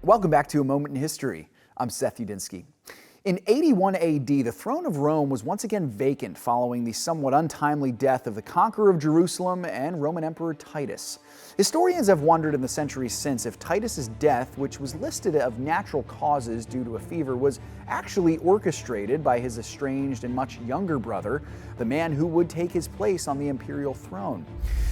Welcome back to A Moment in History. I'm Seth Udinsky. In 81 AD, the throne of Rome was once again vacant following the somewhat untimely death of the conqueror of Jerusalem and Roman Emperor Titus. Historians have wondered in the centuries since if Titus's death, which was listed of natural causes due to a fever, was actually orchestrated by his estranged and much younger brother, the man who would take his place on the imperial throne.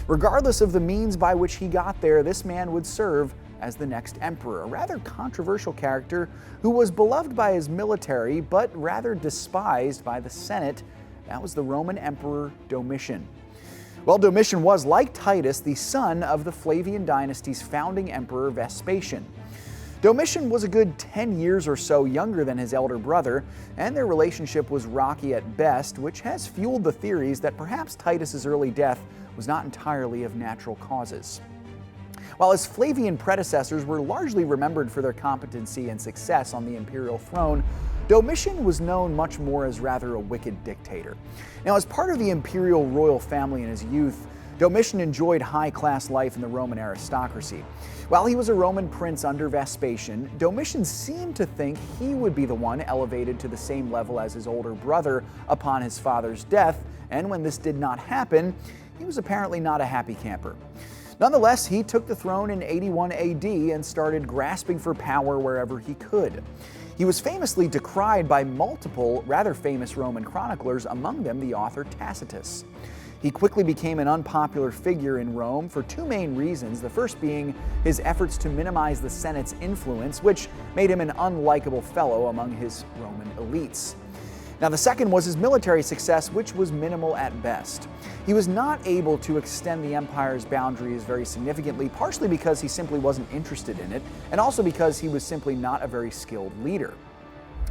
Regardless of the means by which he got there, this man would serve as the next emperor, a rather controversial character who was beloved by his military but rather despised by the Senate. That was the Roman Emperor Domitian. Well, Domitian was, like Titus, the son of the Flavian dynasty's founding emperor Vespasian. Domitian was a good 10 years or so younger than his elder brother, and their relationship was rocky at best, which has fueled the theories that perhaps Titus's early death was not entirely of natural causes. While his Flavian predecessors were largely remembered for their competency and success on the imperial throne, Domitian was known much more as rather a wicked dictator. Now, as part of the imperial royal family in his youth, Domitian enjoyed high-class life in the Roman aristocracy. While he was a Roman prince under Vespasian, Domitian seemed to think he would be the one elevated to the same level as his older brother upon his father's death, and when this did not happen, he was apparently not a happy camper. Nonetheless, he took the throne in 81 AD and started grasping for power wherever he could. He was famously decried by multiple rather famous Roman chroniclers, among them the author Tacitus. He quickly became an unpopular figure in Rome for two main reasons, the first being his efforts to minimize the Senate's influence, which made him an unlikable fellow among his Roman elites. Now, the second was his military success, which was minimal at best. He was not able to extend the empire's boundaries very significantly, partially because he simply wasn't interested in it, and also because he was simply not a very skilled leader.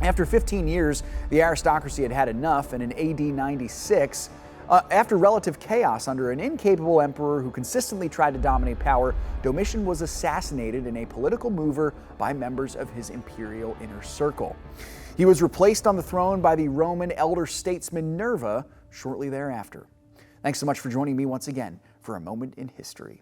After 15 years, the aristocracy had had enough, and in AD 96, after relative chaos under an incapable emperor who consistently tried to dominate power, Domitian was assassinated in a political mover by members of his imperial inner circle. He was replaced on the throne by the Roman elder statesman Nerva shortly thereafter. Thanks so much for joining me once again for A Moment in History.